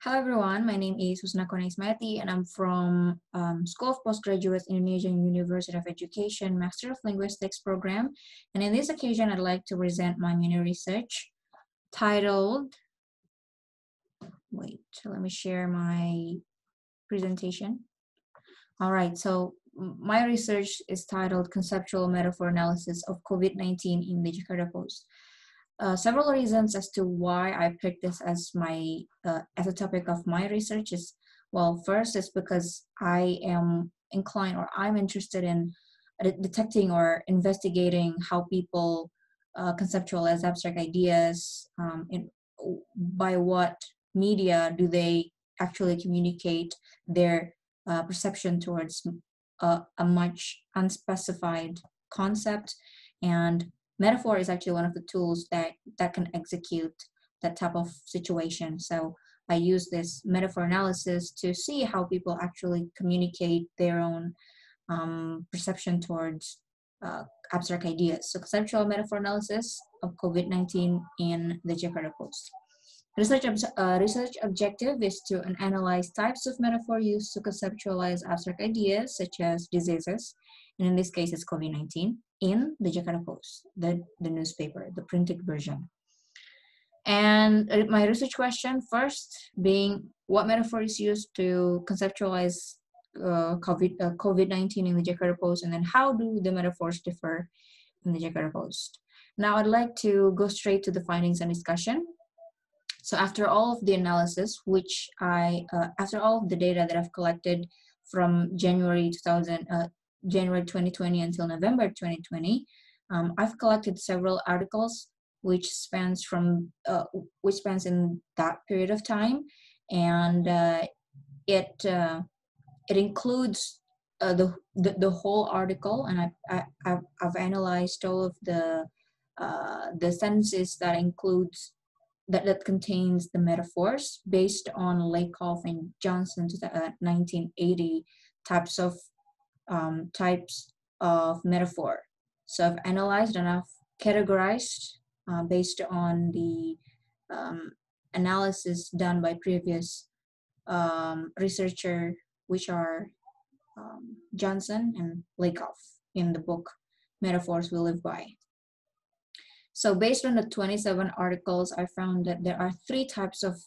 Hello everyone, my name is Husna Ismaiti and I'm from School of Postgraduate Indonesian University of Education Master of Linguistics program. And in this occasion, I'd like to present my mini research titled, let me share my presentation. All right, so my research is titled Conceptual Metaphor Analysis of COVID-19 in the Jakarta Post. Several reasons as to why I picked this as as a topic of my research is, well, first is because I am inclined or I'm interested in detecting or investigating how people conceptualize abstract ideas, by what media do they actually communicate their perception towards a much unspecified concept. And metaphor is actually one of the tools that can execute that type of situation. So I use this metaphor analysis to see how people actually communicate their own perception towards abstract ideas. So conceptual metaphor analysis of COVID-19 in the Jakarta Post. Research objective is to analyze types of metaphor used to conceptualize abstract ideas such as diseases, and in this case it's COVID-19, in the Jakarta Post, the newspaper, the printed version. And my research question first being, what metaphor is used to conceptualize COVID-19 in the Jakarta Post, and then how do the metaphors differ in the Jakarta Post? Now I'd like to go straight to the findings and discussion. So after all of the analysis, after all of the data that I've collected from January 2020 until November 2020, I've collected several articles which spans in that period of time, and it includes the whole article, and I've analyzed all of the sentences that contains the metaphors based on Lakoff and Johnson 1980 types of metaphor. So I've analyzed and I've categorized based on the analysis done by previous researcher, which are Johnson and Lakoff in the book Metaphors We Live By. So based on the 27 articles, I found that there are three types of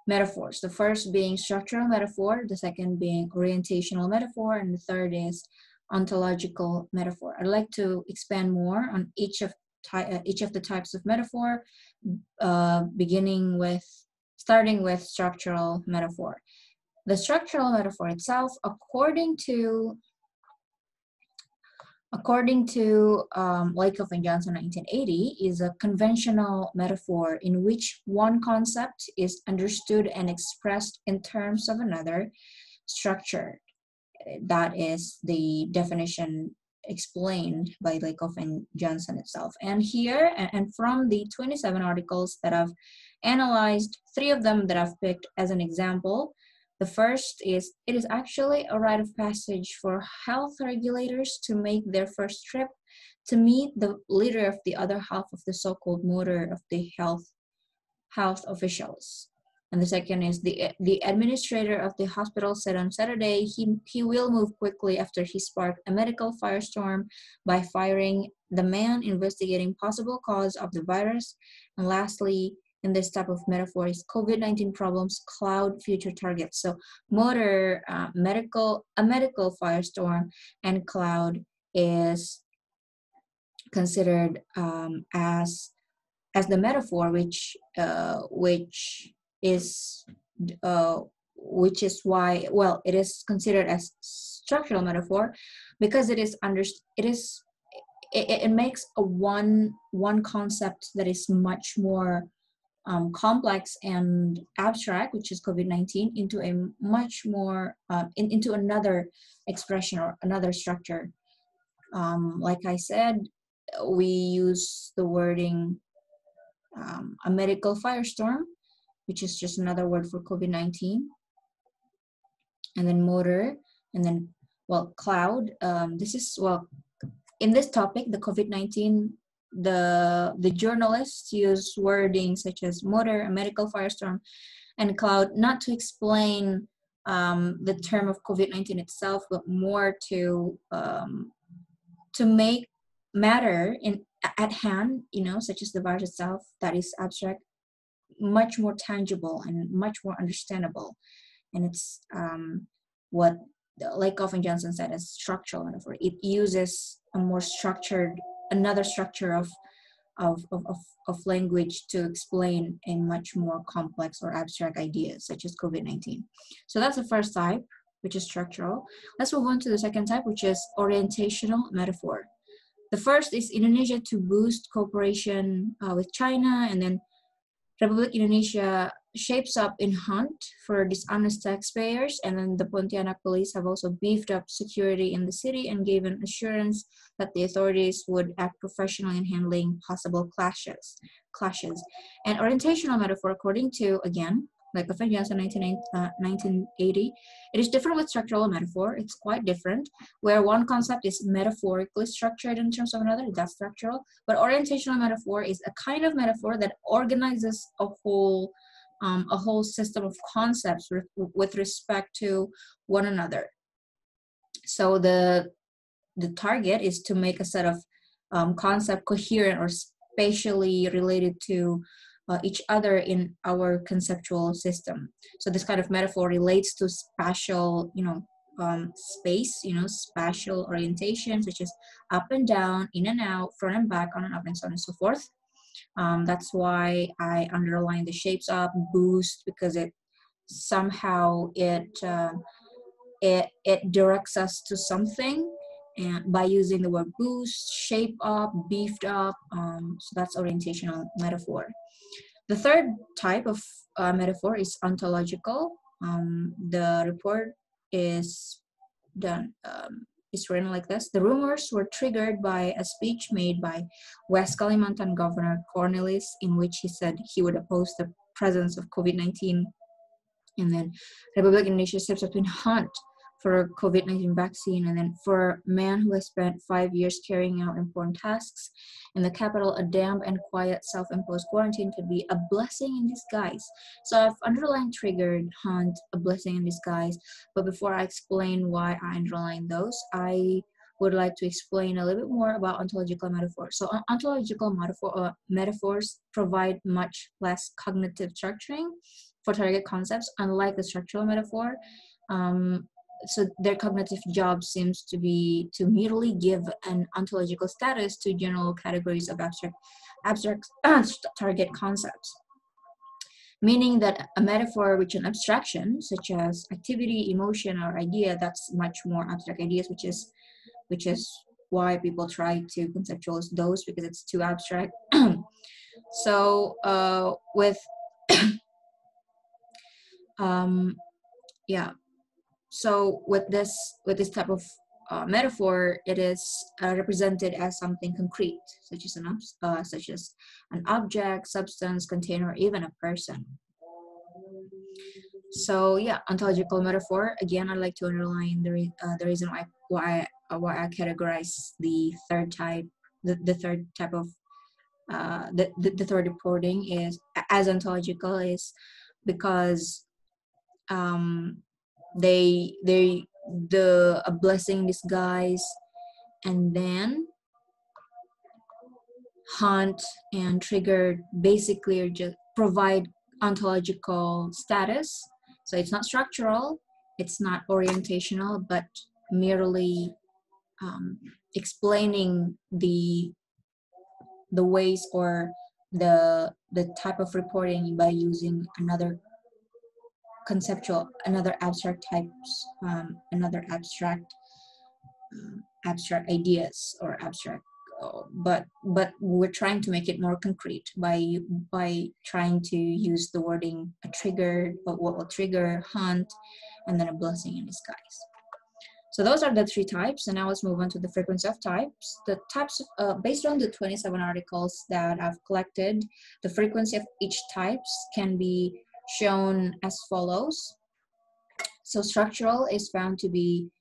metaphors. The first being structural metaphor, the second being orientational metaphor, and the third is ontological metaphor. I'd like to expand more on each of the types of metaphor, starting with structural metaphor. The structural metaphor itself, according to Lakoff and Johnson 1980, is a conventional metaphor in which one concept is understood and expressed in terms of another structure. That is the definition explained by Lakoff and Johnson itself. And here, and from the 27 articles that I've analyzed, 3 of them that I've picked as an example. The first is, it is actually a rite of passage for health regulators to make their first trip to meet the leader of the other half of the so-called motor of the health officials. And the second is, the administrator of the hospital said on Saturday he will move quickly after he sparked a medical firestorm by firing the man investigating possible cause of the virus. And lastly, in this type of metaphor is COVID-19 problems cloud future targets. So motor, a medical firestorm, and cloud is considered as the metaphor, which is why, well, it is considered as structural metaphor because it makes a one concept that is much more complex and abstract, which is COVID-19, into a much more into another expression or another structure. Like I said, we use the wording a medical firestorm, which is just another word for COVID-19, and then motor, and then, well, cloud. In this topic, the COVID-19, the journalists use wording such as motor, a medical firestorm, and cloud, not to explain the term of COVID-19 itself, but more to make matter at hand, such as the virus itself, that is abstract, much more tangible and much more understandable. And it's what, like Goff and Johnson said, as structural metaphor. It uses a more structured, another structure of language to explain a much more complex or abstract ideas, such as COVID-19. So that's the first type, which is structural. Let's move on to the second type, which is orientational metaphor. The first is Indonesia to boost cooperation with China, and then Republic Indonesia shapes up in hunt for dishonest taxpayers, and then the Pontianak police have also beefed up security in the city and given assurance that the authorities would act professionally in handling possible clashes. And orientational metaphor, according to, again, like Goff and Johnson 1980, it is different with structural metaphor. It's quite different, where one concept is metaphorically structured in terms of another, that's structural, but orientational metaphor is a kind of metaphor that organizes a whole system of concepts with respect to one another. So the target is to make a set of concept coherent or spatially related to each other in our conceptual system. So this kind of metaphor relates to spatial, space, spatial orientation, such as up and down, in and out, front and back, on and up, and so on and so forth. That's why I underline the shapes up, boost, because it somehow it directs us to something, and by using the word boost, shape up, beefed up. So that's orientational metaphor. The third type of metaphor is ontological. The report is done. It's written like this: the rumors were triggered by a speech made by West Kalimantan Governor Cornelis, in which he said he would oppose the presence of COVID-19. And then Republic Indonesia steps up in hunt for a COVID-19 vaccine, and then for a man who has spent 5 years carrying out important tasks in the capital, a damp and quiet self-imposed quarantine could be a blessing in disguise. So I've underlined triggered, hunt, a blessing in disguise, but before I explain why I underline those, I would like to explain a little bit more about ontological metaphors. So ontological metaphors provide much less cognitive structuring for target concepts, unlike the structural metaphor. So their cognitive job seems to be to merely give an ontological status to general categories of abstract target concepts, meaning that a metaphor with an abstraction, such as activity, emotion, or idea, that's much more abstract ideas, which is why people try to conceptualize those, because it's too abstract. So with So with this type of metaphor, it is represented as something concrete, such as an object, substance, container, or even a person. So yeah, ontological metaphor. Again, I'd like to underline the reason why I categorize the third type, the third type of the third reporting is as ontological, is because a blessing in disguise, and then hunt and triggered basically are just provide ontological status. So it's not structural, it's not orientational, but merely explaining the ways or the type of reporting by using another abstract types, abstract ideas or abstract, but we're trying to make it more concrete by trying to use the wording a trigger, but what will trigger, hunt, and then a blessing in disguise. So those are the three types, and now let's move on to the frequency of types. The types, based on the 27 articles that I've collected, the frequency of each types can be shown as follows. So structural is found to be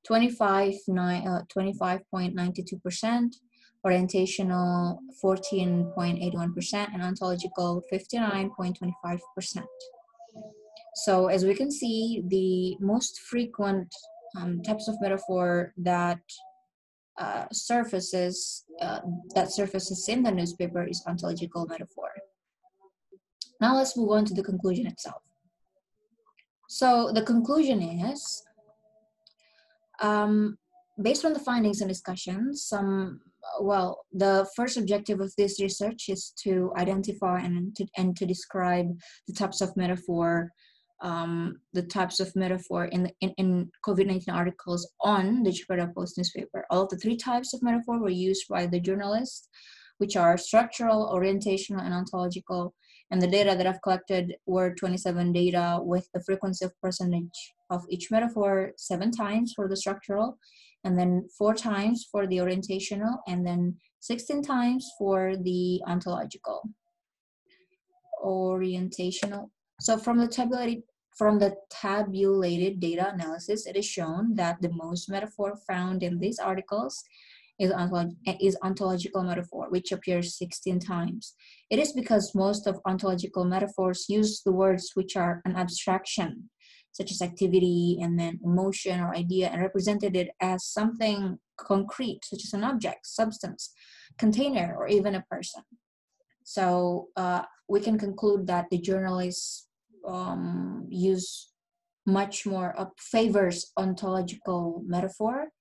25.92%, orientational 14.81%, and ontological 59.25%. So as we can see, the most frequent types of metaphor that surfaces in the newspaper is ontological metaphor. Now let's move on to the conclusion itself. So the conclusion is, based on the findings and discussions, the first objective of this research is to identify and to describe the types of metaphor in COVID-19 articles on the Jakarta Post newspaper. All of the three types of metaphor were used by the journalists, which are structural, orientational, and ontological. And the data that I've collected were 27 data with the frequency of percentage of each metaphor 7 times for the structural, and then 4 times for the orientational, and then 16 times for the ontological. Orientational. So from the tabulated data analysis, it is shown that the most metaphor found in these articles is ontological metaphor, which appears 16 times. It is because most of ontological metaphors use the words which are an abstraction, such as activity and then emotion or idea, and represented it as something concrete, such as an object, substance, container, or even a person. So we can conclude that the journalists use much more favors ontological metaphor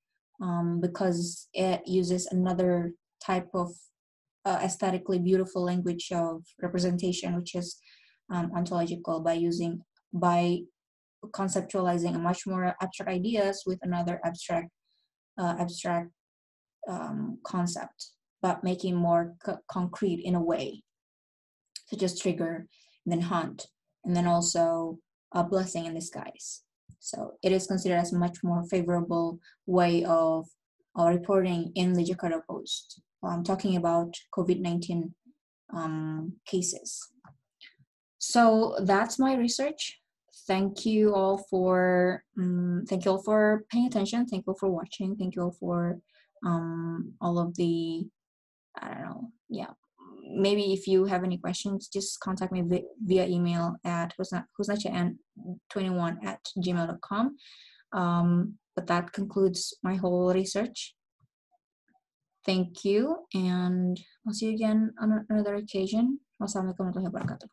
because it uses another type of aesthetically beautiful language of representation, which is ontological, by conceptualizing a much more abstract ideas with another abstract concept, but making more concrete in a way, such as trigger, and then hunt, and then also a blessing in disguise. So it is considered as a much more favorable way of reporting in the Jakarta Post. I'm talking about COVID-19 cases. So that's my research. Thank you all for paying attention. Thank you all for watching. Thank you all for all of the, I don't know, yeah. Maybe if you have any questions, just contact me via email at husnachan21@gmail.com. But that concludes my whole research. Thank you, and I'll see you again on another occasion. Wassalamualaikum warahmatullahi wabarakatuh.